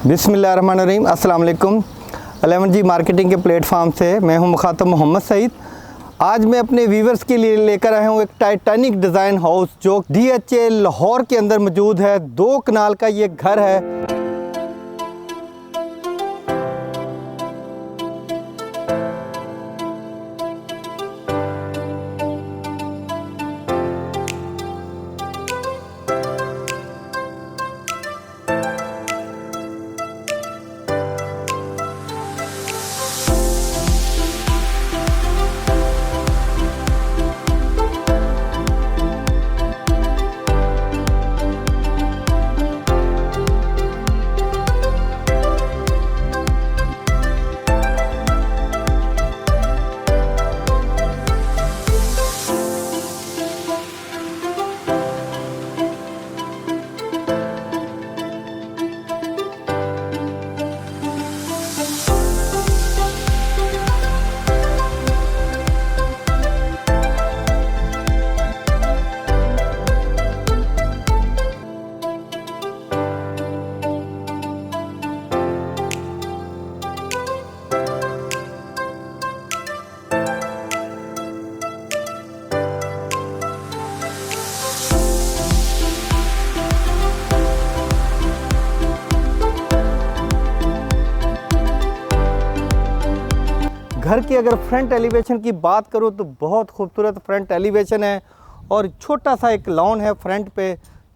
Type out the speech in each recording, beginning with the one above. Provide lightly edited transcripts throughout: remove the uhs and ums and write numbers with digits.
बिस्मिल्लाहिर्रहमानिर्रहीम, अस्सलाम वालेकुम। 11G मार्केटिंग के प्लेटफॉर्म से मैं हूं मुखातब मोहम्मद सईद। आज मैं अपने व्यूवर्स के लिए लेकर आया हूं एक टाइटैनिक डिज़ाइन हाउस जो DHA लाहौर के अंदर मौजूद है। 2 कनाल का ये घर है। घर की अगर फ्रंट एलिवेशन की बात करूं तो बहुत खूबसूरत फ्रंट एलिवेशन है और छोटा सा एक लॉन है फ्रंट पे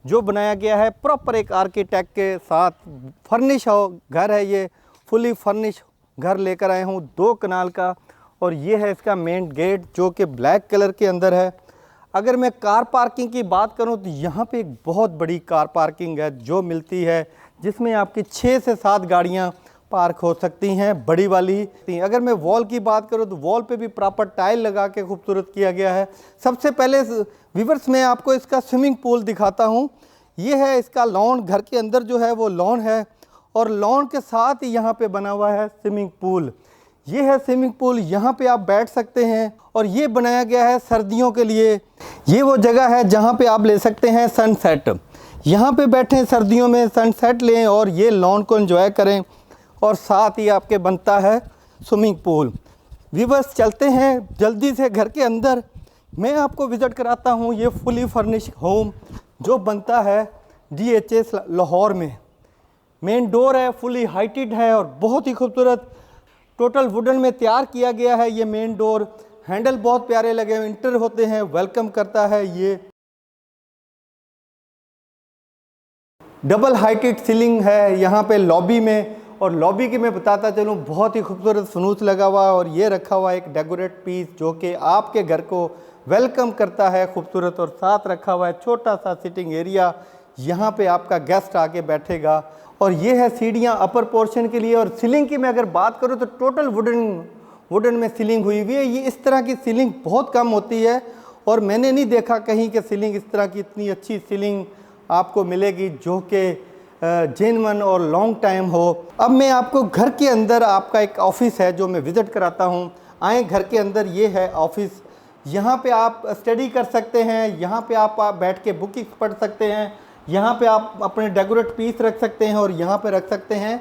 जो बनाया गया है प्रॉपर एक आर्किटेक्ट के साथ। फर्निश घर है, ये फुली फर्निश घर लेकर आए हूं 2 कनाल का। और ये है इसका मेन गेट जो कि ब्लैक कलर के अंदर है। अगर मैं कार पार्किंग की बात करूं तो यहाँ पे एक बहुत बड़ी कार पार्किंग है जो मिलती है, जिसमें आपकी 6 से 7 गाड़ियाँ पार्क हो सकती हैं, बड़ी वाली। अगर मैं वॉल की बात करूं तो वॉल पे भी प्रॉपर टाइल लगा के खूबसूरत किया गया है। सबसे पहले व्यूअर्स मैं आपको इसका स्विमिंग पूल दिखाता हूं। ये है इसका लॉन, घर के अंदर जो है वो लॉन है और लॉन के साथ ही यहाँ पे बना हुआ है स्विमिंग पूल। ये है स्विमिंग पूल, यहाँ पे आप बैठ सकते हैं और ये बनाया गया है सर्दियों के लिए। ये वो जगह है जहाँ पे आप ले सकते हैं सनसेट। यहाँ पे बैठें सर्दियों में, सनसेट लें और ये लॉन को एंजॉय करें। और साथ ही आपके बनता है स्विमिंग पूल। व्यूअर्स चलते हैं जल्दी से घर के अंदर, मैं आपको विज़िट कराता हूँ ये फुली फर्निश होम जो बनता है DHA लाहौर में। मेन डोर है, फुली हाइटेड है और बहुत ही खूबसूरत टोटल वुडन में तैयार किया गया है। ये मेन डोर हैंडल बहुत प्यारे लगे हुए, इंटर होते हैं, वेलकम करता है। ये डबल हाइटेड सीलिंग है यहाँ पे लॉबी में। और लॉबी की मैं बताता चलूँ बहुत ही खूबसूरत फनूस लगा हुआ है और ये रखा हुआ है एक डेकोरेट पीस जो कि आपके घर को वेलकम करता है खूबसूरत। और साथ रखा हुआ है छोटा सा सिटिंग एरिया, यहाँ पे आपका गेस्ट आके बैठेगा। और ये है सीढ़ियाँ अपर पोर्शन के लिए। और सीलिंग की मैं अगर बात करूँ तो टोटल वुडन में सीलिंग हुई हुई है। ये इस तरह की सीलिंग बहुत कम होती है और मैंने नहीं देखा कहीं कि सीलिंग इस तरह की इतनी अच्छी सीलिंग आपको मिलेगी जो कि जेन्युइन और लॉन्ग टाइम हो। अब मैं आपको घर के अंदर आपका एक ऑफिस है जो मैं विज़िट कराता हूँ। आए घर के अंदर, ये है ऑफिस। यहाँ पे आप स्टडी कर सकते हैं, यहाँ पे आप बैठ के बुकिंग्स पढ़ सकते हैं, यहाँ पे आप अपने डेकोरेट पीस रख सकते हैं और यहाँ पे रख सकते हैं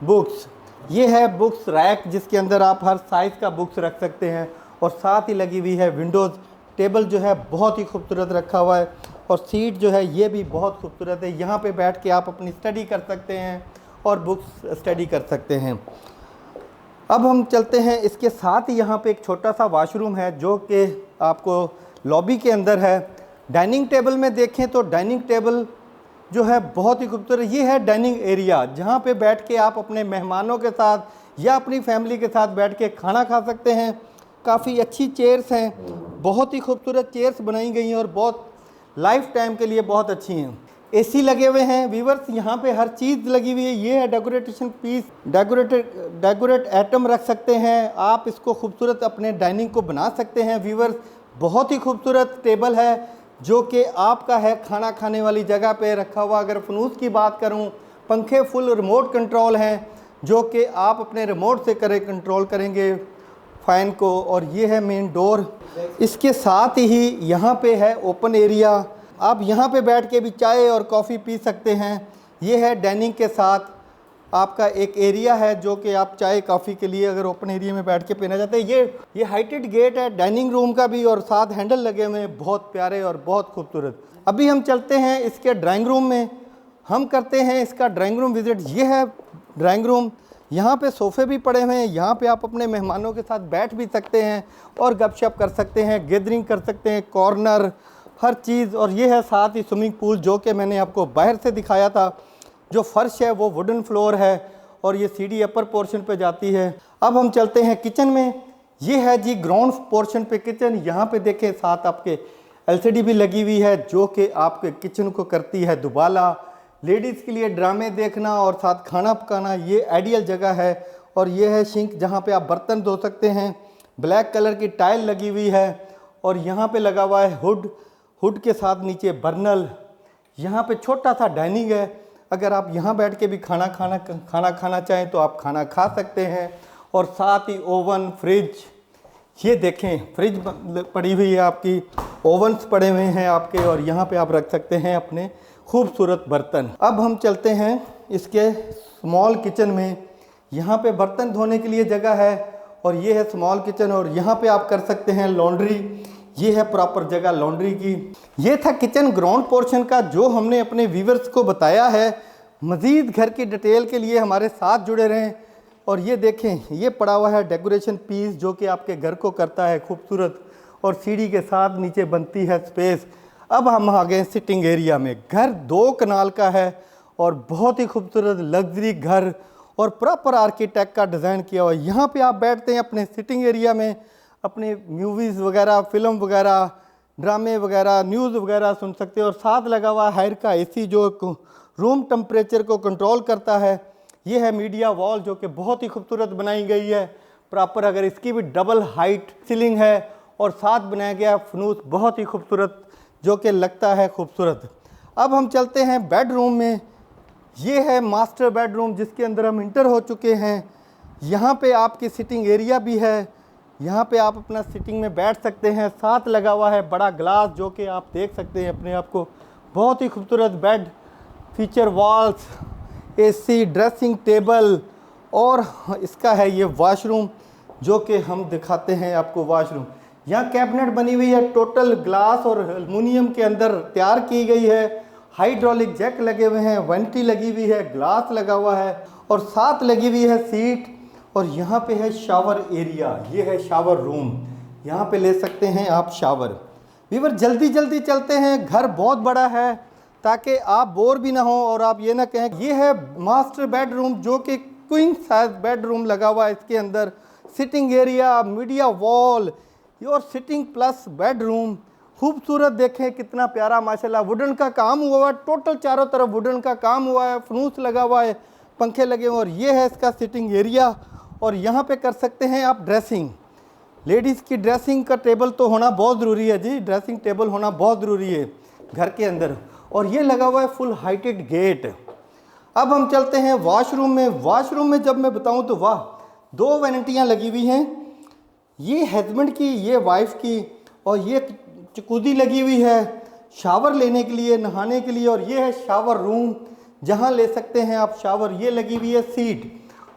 बुक्स। ये है बुक्स रैक जिसके अंदर आप हर साइज़ का बुक्स रख सकते हैं। और साथ ही लगी हुई है विंडोज़। टेबल जो है बहुत ही खूबसूरत रखा हुआ है और सीट जो है ये भी बहुत खूबसूरत है। यहाँ पे बैठ के आप अपनी स्टडी कर सकते हैं और बुक्स स्टडी कर सकते हैं। अब हम चलते हैं, इसके साथ ही यहाँ पे एक छोटा सा वॉशरूम है जो कि आपको लॉबी के अंदर है। डाइनिंग टेबल में देखें तो डाइनिंग टेबल जो है बहुत ही खूबसूरत। ये है डाइनिंग एरिया जहाँ पे बैठ के आप अपने मेहमानों के साथ या अपनी फैमिली के साथ बैठ के खाना खा सकते हैं। काफ़ी अच्छी चेयर्स हैं, बहुत ही खूबसूरत चेयर्स बनाई गई हैं और बहुत लाइफ टाइम के लिए बहुत अच्छी हैं। AC लगे हुए हैं व्यूअर्स, यहाँ पे हर चीज़ लगी हुई है। ये है डेकोरेशन पीस, डेकोरेट आइटम रख सकते हैं आप, इसको खूबसूरत अपने डाइनिंग को बना सकते हैं व्यूअर्स। बहुत ही खूबसूरत टेबल है जो कि आपका है खाना खाने वाली जगह पे रखा हुआ। अगर फनूस की बात करूँ, पंखे फुल रिमोट कंट्रोल हैं जो कि आप अपने रिमोट से कंट्रोल करेंगे फ़ैन को। और ये है मेन डोर। इसके साथ ही यहाँ पे है ओपन एरिया, आप यहाँ पे बैठ के भी चाय और कॉफ़ी पी सकते हैं। ये है डाइनिंग के साथ आपका एक एरिया है जो कि आप चाय कॉफ़ी के लिए अगर ओपन एरिया में बैठ के पीना चाहते हैं। ये हाइटेड गेट है डाइनिंग रूम का भी, और साथ हैंडल लगे हुए हैं, बहुत प्यारे और बहुत खूबसूरत। अभी हम चलते हैं इसके ड्राइंग रूम में, हम करते हैं इसका ड्राइंग रूम विज़िट। ये है ड्राइंग रूम, यहाँ पे सोफ़े भी पड़े हुए हैं, यहाँ पे आप अपने मेहमानों के साथ बैठ भी सकते हैं और गपशप कर सकते हैं, गैदरिंग कर सकते हैं, कॉर्नर हर चीज़। और ये है साथ ही स्विमिंग पूल जो कि मैंने आपको बाहर से दिखाया था। जो फर्श है वो वुडन फ्लोर है और ये सीढ़ी अपर पोर्शन पे जाती है। अब हम चलते हैं किचन में। ये है जी ग्राउंड पोर्शन पे किचन। यहाँ पे देखें साथ आपके एलसीडी भी लगी हुई है जो कि आपके किचन को करती है दुबाला। लेडीज़ के लिए ड्रामे देखना और साथ खाना पकाना ये आइडियल जगह है। और ये है सिंक जहाँ पे आप बर्तन धो सकते हैं। ब्लैक कलर की टाइल लगी हुई है और यहाँ पे लगा हुआ है हुड के साथ नीचे बर्नल। यहाँ पे छोटा सा डाइनिंग है, अगर आप यहाँ बैठ के भी खाना खाना चाहें तो आप खाना खा सकते हैं। और साथ ही ओवन, फ्रिज, ये देखें फ्रिज पड़ी हुई है आपकी, ओवन्स पड़े हुए हैं आपके, और यहाँ पे आप रख सकते हैं अपने खूबसूरत बर्तन। अब हम चलते हैं इसके स्मॉल किचन में। यहाँ पे बर्तन धोने के लिए जगह है और ये है स्मॉल किचन, और यहाँ पे आप कर सकते हैं लॉन्ड्री। ये है प्रॉपर जगह लॉन्ड्री की। ये था किचन ग्राउंड पोर्शन का जो हमने अपने व्यूवर्स को बताया है। मज़ीद घर की डिटेल के लिए हमारे साथ जुड़े रहें। और ये देखें ये पड़ा हुआ है डेकोरेशन पीस जो कि आपके घर को करता है खूबसूरत, और सीढ़ी के साथ नीचे बनती है स्पेस। अब हम आ गए सिटिंग एरिया में। घर 2 कनाल का है और बहुत ही खूबसूरत लग्जरी घर और प्रॉपर आर्किटेक्ट का डिज़ाइन किया हुआ है। यहाँ पे आप बैठते हैं अपने सिटिंग एरिया में, अपने मूवीज़ वगैरह, फिल्म वगैरह, ड्रामे वगैरह, न्यूज़ वगैरह सुन सकते हैं। और साथ लगा हुआ हायर का एसी जो रूम टेम्परेचर को कंट्रोल करता है। ये है मीडिया वॉल जो कि बहुत ही खूबसूरत बनाई गई है प्रॉपर। अगर इसकी भी डबल हाइट सीलिंग है और साथ बनाया गया फनूस बहुत ही खूबसूरत जो कि लगता है खूबसूरत। अब हम चलते हैं बेडरूम में। ये है मास्टर बेडरूम जिसके अंदर हम इंटर हो चुके हैं। यहाँ पे आपकी सिटिंग एरिया भी है, यहाँ पे आप अपना सिटिंग में बैठ सकते हैं। साथ लगा हुआ है बड़ा ग्लास जो कि आप देख सकते हैं अपने आप को। बहुत ही खूबसूरत bed, feature walls, AC, dressing table, और इसका है ये वॉशरूम जो कि हम दिखाते हैं आपको वॉशरूम। यहाँ कैबिनेट बनी हुई है, टोटल ग्लास और एल्युमिनियम के अंदर तैयार की गई है। हाइड्रोलिक जैक लगे हुए हैं, वेंटी लगी हुई है, ग्लास लगा हुआ है और साथ लगी हुई है सीट। और यहाँ पे है शावर एरिया, ये है शावर रूम, यहाँ पे ले सकते हैं आप शावर। वीवर जल्दी चलते हैं, घर बहुत बड़ा है ताकि आप बोर भी ना हो और आप ये ना कहें। ये है मास्टर बेडरूम जो कि क्वीन साइज बेडरूम लगा हुआ है इसके अंदर। सिटिंग एरिया, मीडिया वॉल और सिटिंग प्लस बेडरूम खूबसूरत। देखें कितना प्यारा माशाल्लाह, वुडन का काम हुआ है, टोटल चारों तरफ वुडन का काम हुआ है, फनूस लगा हुआ है, पंखे लगे हुए। और ये है इसका सिटिंग एरिया और यहाँ पे कर सकते हैं आप ड्रेसिंग। लेडीज़ की ड्रेसिंग का टेबल तो होना बहुत ज़रूरी है जी, ड्रेसिंग टेबल होना बहुत ज़रूरी है घर के अंदर। और ये लगा हुआ है फुल हाइटेड गेट। अब हम चलते हैं वॉशरूम में। वॉशरूम में जब मैं बताऊं तो वाह, 2 वैनिटियाँ लगी हुई हैं, ये हस्बैंड की, ये वाइफ की, और ये चकुदी लगी हुई है शावर लेने के लिए, नहाने के लिए। और ये है शावर रूम जहाँ ले सकते हैं आप शावर। ये लगी हुई है सीट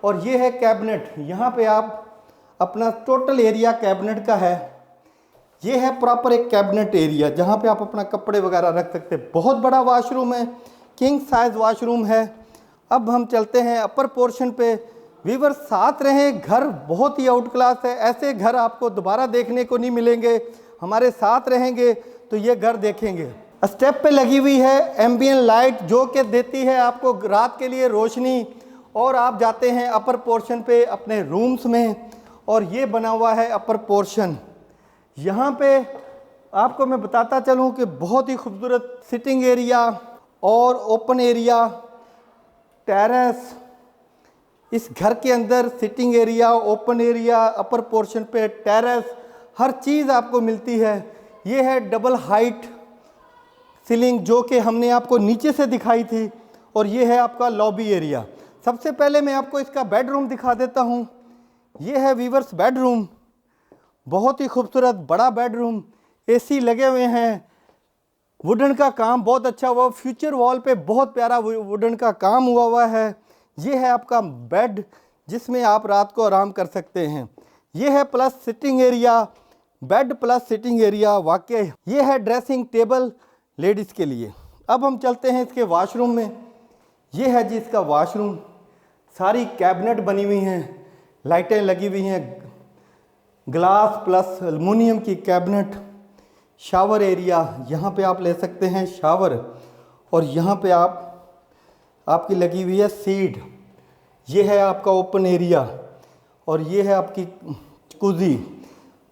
और ये है कैबिनेट, यहाँ पे आप अपना टोटल एरिया कैबिनेट का है। ये है प्रॉपर एक कैबिनेट एरिया जहाँ पे आप अपना कपड़े वगैरह रख सकते हैं। बहुत बड़ा वॉशरूम है, किंग साइज वॉशरूम है। अब हम चलते हैं अपर पोर्शन पे। वीवर साथ रहें, घर बहुत ही आउट क्लास है, ऐसे घर आपको दोबारा देखने को नहीं मिलेंगे। हमारे साथ रहेंगे तो ये घर देखेंगे। स्टेप पे लगी हुई है एम्बियन लाइट जो कि देती है आपको रात के लिए रोशनी। और आप जाते हैं अपर पोर्शन पे अपने रूम्स में और ये बना हुआ है अपर पोर्शन। यहाँ पे आपको मैं बताता चलूँ कि बहुत ही खूबसूरत सिटिंग एरिया और ओपन एरिया, टेरेस। इस घर के अंदर sitting area, open area, upper portion पे टेरेस, हर चीज़ आपको मिलती है। ये है डबल हाइट सीलिंग जो कि हमने आपको नीचे से दिखाई थी। और ये है आपका लॉबी एरिया। सबसे पहले मैं आपको इसका बेडरूम दिखा देता हूँ। ये है वीवर्स बेडरूम, बहुत ही खूबसूरत बड़ा बेडरूम, एसी लगे हुए हैं, वुडन का काम बहुत अच्छा हुआ, फ्यूचर वॉल पे बहुत प्यारा वुडन का काम हुआ है। ये है आपका बेड जिसमें आप रात को आराम कर सकते हैं। ये है plus sitting area, bed plus sitting area, वाकई ये है ड्रेसिंग टेबल लेडीज़ के लिए। अब हम चलते हैं इसके वॉशरूम में। ये है जी इसका वॉशरूम, सारी कैबिनेट बनी हुई हैं, लाइटें लगी हुई हैं, ग्लास प्लस एल्युमिनियम की कैबिनेट। शावर एरिया, यहाँ पे आप ले सकते हैं शावर, और यहाँ पे आपकी लगी हुई है सीट। ये है आपका ओपन एरिया, और ये है आपकी जकूज़ी,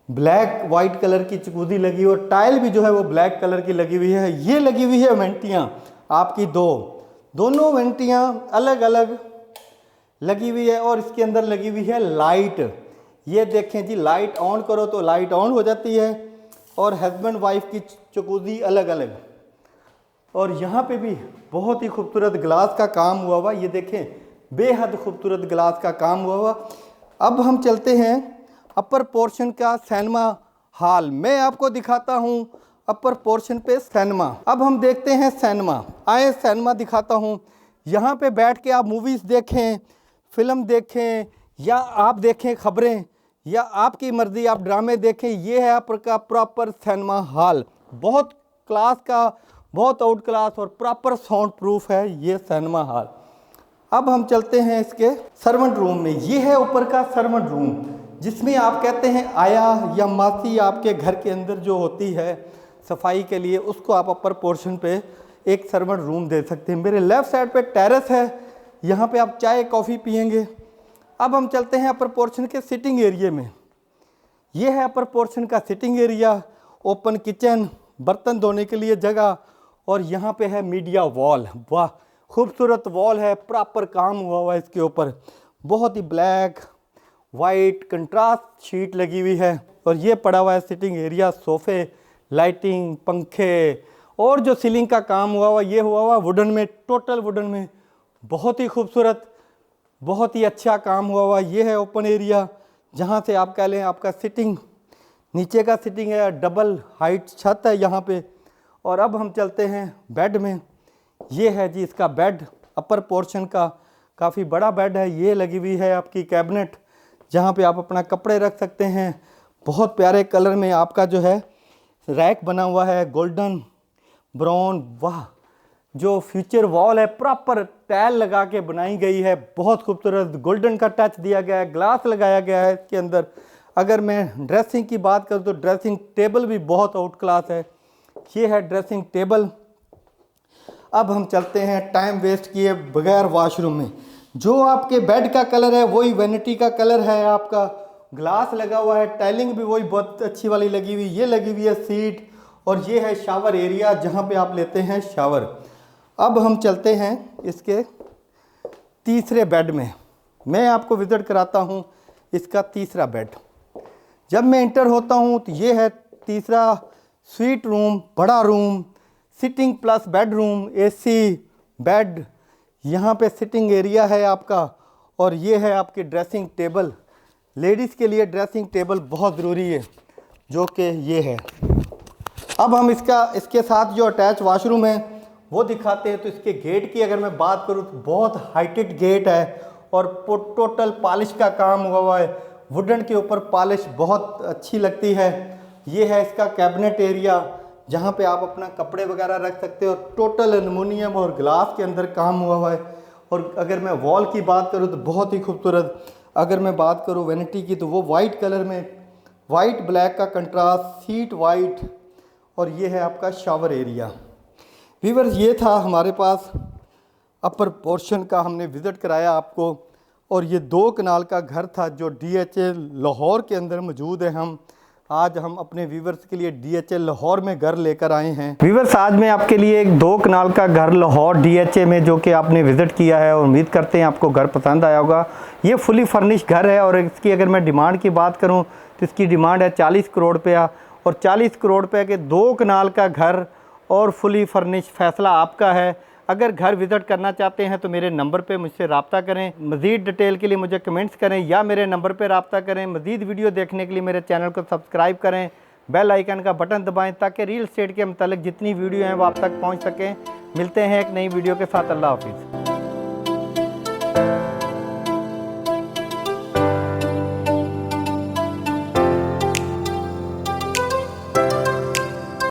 ब्लैक वाइट कलर की जकूज़ी लगी हुई, और टाइल भी जो है वो ब्लैक कलर की लगी हुई है। ये लगी हुई है वेंटियाँ आपकी दोनों वेंटियाँ अलग अलग लगी हुई है, और इसके अंदर लगी हुई है लाइट। ये देखें जी, लाइट ऑन करो तो लाइट ऑन हो जाती है, और हस्बैंड वाइफ की जकूज़ी अलग अलग। और यहाँ पे भी बहुत ही खूबसूरत ग्लास का काम हुआ हुआ, ये देखें बेहद खूबसूरत ग्लास का काम हुआ हुआ। अब हम चलते हैं अपर पोर्शन का सिनेमा हॉल। मैं आपको दिखाता हूँ अपर पोर्शन पे सिनेमा। अब हम देखते हैं सिनेमा, आए सिनेमा दिखाता हूँ। यहाँ पे बैठ के आप मूवीज़ देखें, फिल्म देखें, या आप देखें खबरें, या आपकी मर्ज़ी आप ड्रामे देखें। ये है आपका प्रॉपर सिनेमा हॉल, बहुत क्लास का, बहुत आउट क्लास और प्रॉपर साउंड प्रूफ है ये सिनेमा हॉल। अब हम चलते हैं इसके सर्वेंट रूम में। ये है ऊपर का सर्वेंट रूम, जिसमें आप कहते हैं आया या मासी आपके घर के अंदर जो होती है सफाई के लिए, उसको आप अपर पोर्शन पे एक सर्वेंट रूम दे सकते हैं। मेरे लेफ़्ट साइड पे टेरेस है, यहाँ पे आप चाय कॉफ़ी पियेंगे। अब हम चलते हैं अपर पोर्शन के सिटिंग एरिया में। ये है अपर पोर्शन का सिटिंग एरिया, ओपन किचन, बर्तन धोने के लिए जगह, और यहाँ पे है मीडिया वॉल। वाह खूबसूरत वॉल है, प्रॉपर काम हुआ है इसके ऊपर, बहुत ही ब्लैक वाइट कंट्रास्ट शीट लगी हुई है। और ये पड़ा हुआ है सिटिंग एरिया, सोफ़े, लाइटिंग, पंखे, और जो सीलिंग का काम हुआ ये हुआ हुआ वुडन में, टोटल वुडन में, बहुत ही खूबसूरत, बहुत ही अच्छा काम हुआ। ये है ओपन एरिया, जहाँ से आप कह लें आपका सिटिंग, नीचे का सिटिंग है, डबल हाइट छत है यहाँ पे। और अब हम चलते हैं बेड में। ये है जी इसका बेड, अपर पोर्शन का काफ़ी बड़ा बेड है। ये लगी हुई है आपकी कैबिनेट, जहाँ पे आप अपना कपड़े रख सकते हैं। बहुत प्यारे कलर में आपका जो है रैक बना हुआ है, गोल्डन ब्राउन। वाह, जो फ्यूचर वॉल है प्रॉपर टाइल लगा के बनाई गई है, बहुत खूबसूरत गोल्डन का टच दिया गया है, ग्लास लगाया गया है इसके अंदर। अगर मैं ड्रेसिंग की बात करूँ तो ड्रेसिंग टेबल भी बहुत आउट क्लास है। ये है ड्रेसिंग टेबल। अब हम चलते हैं टाइम वेस्ट किए बगैर वॉशरूम में। जो आपके बेड का कलर है वही वैनिटी का कलर है आपका, ग्लास लगा हुआ है, टाइलिंग भी वही बहुत अच्छी वाली लगी हुई, ये लगी हुई है सीट, और ये है शावर एरिया जहाँ पे आप लेते हैं शावर। अब हम चलते हैं इसके तीसरे बेड में। मैं आपको विजिट कराता हूँ इसका तीसरा बेड। जब मैं इंटर होता हूँ तो ये है तीसरा स्वीट रूम, बड़ा room, sitting plus bedroom, AC, bed, यहाँ पे सिटिंग एरिया है आपका, और ये है आपकी ड्रेसिंग टेबल। लेडीज़ के लिए ड्रेसिंग टेबल बहुत ज़रूरी है, जो कि ये है। अब हम इसके साथ जो अटैच वॉशरूम है वो दिखाते हैं। तो इसके गेट की अगर मैं बात करूँ तो बहुत हाइटेड गेट है, और टोटल पॉलिश का काम हुआ है, वुडन के ऊपर पॉलिश बहुत अच्छी लगती है। ये है इसका कैबिनेट एरिया, जहाँ पे आप अपना कपड़े वगैरह रख सकते हो, टोटल एल्युमिनियम और ग्लास के अंदर काम हुआ है। और अगर मैं वॉल की बात करूँ तो बहुत ही खूबसूरत। अगर मैं बात करूँ वैनिटी की तो वो वाइट कलर में, वाइट ब्लैक का कंट्रास्ट, सीट वाइट, और ये है आपका शावर एरिया। व्यूअर्स, ये था हमारे पास अपर पोर्शन का, हमने विज़िट कराया आपको। और ये 2 कनाल का घर था जो DHA लाहौर के अंदर मौजूद है। आज हम अपने व्यूवर्स के लिए DHA लाहौर में घर लेकर आए हैं। व्यूवर्स, आज मैं आपके लिए एक 2 कनाल का घर लाहौर DHA में, जो कि आपने विज़िट किया है, और उम्मीद करते हैं आपको घर पसंद आया होगा। ये फुली फर्निश घर है, और इसकी अगर मैं डिमांड की बात करूं तो इसकी डिमांड है 40 करोड़ रुपया। और 40 करोड़ रुपये के 2 कनाल का घर और फुली फर्निश, फैसला आपका है। अगर घर विज़िट करना चाहते हैं तो मेरे नंबर पे मुझसे रब्ता करें। मज़ीद डिटेल के लिए मुझे कमेंट्स करें या मेरे नंबर पे रब्ता करें। मज़ीद वीडियो देखने के लिए मेरे चैनल को सब्सक्राइब करें, बेल आइकन का बटन दबाएं, ताकि रियल एस्टेट के मतलब जितनी वीडियो हैं वो आप तक पहुंच सकें। मिलते हैं एक नई वीडियो के साथ। अल्लाह हाफिज़।